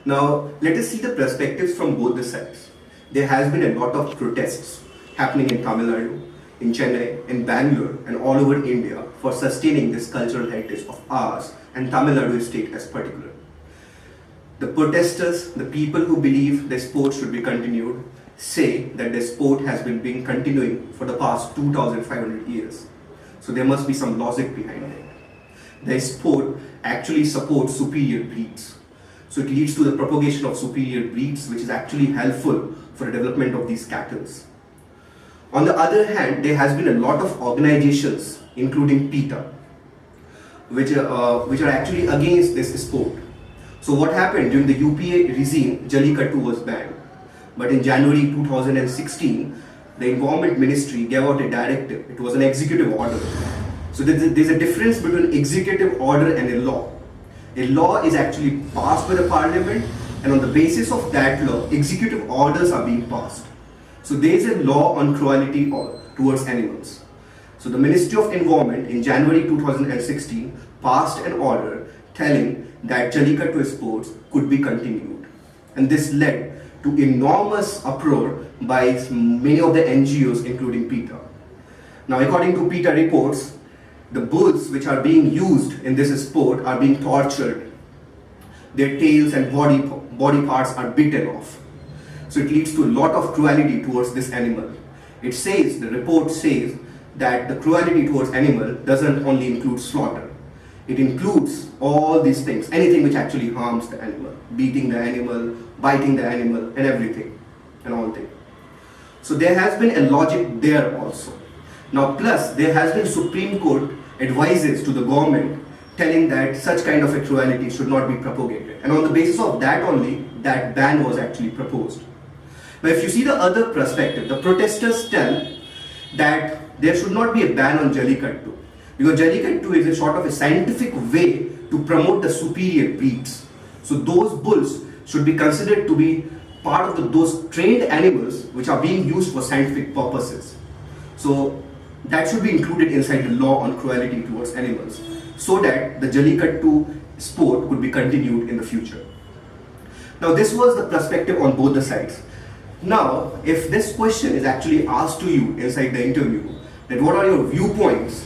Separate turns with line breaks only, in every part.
Now, let us see the perspectives from both the sides. There has been a lot of protests happening in Tamil Nadu, in Chennai, in Bangalore, and all over India for sustaining this cultural heritage of ours and Tamil Nadu state as particular. The protesters, the people who believe the sport should be continued, say that the sport has been continuing for the past 2,500 years. So there must be some logic behind it. The sport actually supports superior breeds. So it leads to the propagation of superior breeds, which is actually helpful for the development of these cattle. On the other hand, there has been a lot of organizations, including PETA, which are actually against this sport. So what happened during the UPA regime, Jallikattu was banned. But in January 2016, the Environment Ministry gave out a directive. It was an executive order. So there's a difference between executive order and a law. A law is actually passed by the parliament, and on the basis of that law, executive orders are being passed. So there is a law on cruelty towards animals. So the Ministry of Environment in January 2016 passed an order telling that Jallikattu sports could be continued. And this led to enormous uproar by many of the NGOs, including PETA. Now, according to PETA reports, the bulls which are being used in this sport are being tortured. Their tails and body parts are bitten off. So it leads to a lot of cruelty towards this animal. It says, the report says, that the cruelty towards animal doesn't only include slaughter. It includes all these things, anything which actually harms the animal, beating the animal, biting the animal, and everything, and all things. So there has been a logic there also. Now, plus there has been Supreme Court advices to the government telling that such kind of a cruelty should not be propagated. And on the basis of that only, that ban was actually proposed. Now, if you see the other perspective, the protesters tell that there should not be a ban on Jallikattu, because Jallikattu is a sort of a scientific way to promote the superior breeds. So those bulls should be considered to be part of those trained animals which are being used for scientific purposes. So that should be included inside the law on cruelty towards animals, so that the Jallikattu sport could be continued in the future. Now, this was the perspective on both the sides. Now, if this question is actually asked to you inside the interview, that what are your viewpoints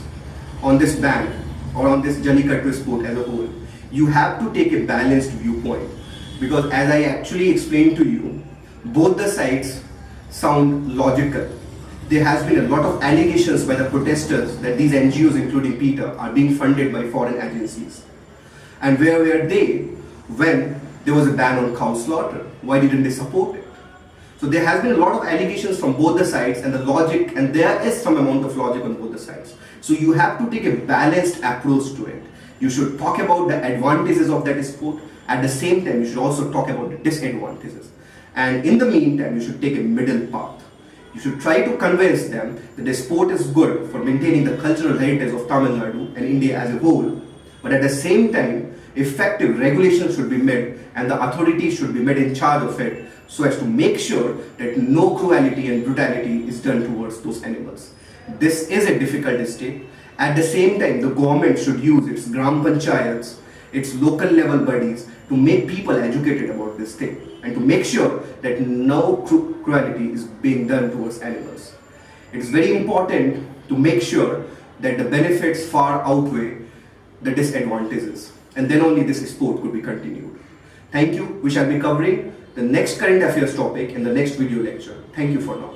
on this ban or on this Jallikattu sport as a whole, you have to take a balanced viewpoint, because as I actually explained to you, both the sides sound logical. There has been a lot of allegations by the protesters that these NGOs, including PETA, are being funded by foreign agencies. And where were they when there was a ban on cow slaughter? Why didn't they support it? So there has been a lot of allegations from both the sides, and the logic, and there is some amount of logic on both the sides. So you have to take a balanced approach to it. You should talk about the advantages of that sport. At the same time, you should also talk about the disadvantages. And in the meantime, you should take a middle path. You should try to convince them that the sport is good for maintaining the cultural heritage of Tamil Nadu and India as a whole. But at the same time, effective regulations should be made, and the authorities should be made in charge of it, so as to make sure that no cruelty and brutality is done towards those animals. This is a difficult step. At the same time, the government should use its gram panchayats, its local level bodies, to make people educated about this thing, and to make sure that no cruelty is being done towards animals. It is very important to make sure that the benefits far outweigh the disadvantages, and then only this sport could be continued. Thank you. We shall be covering the next current affairs topic in the next video lecture. Thank you for now.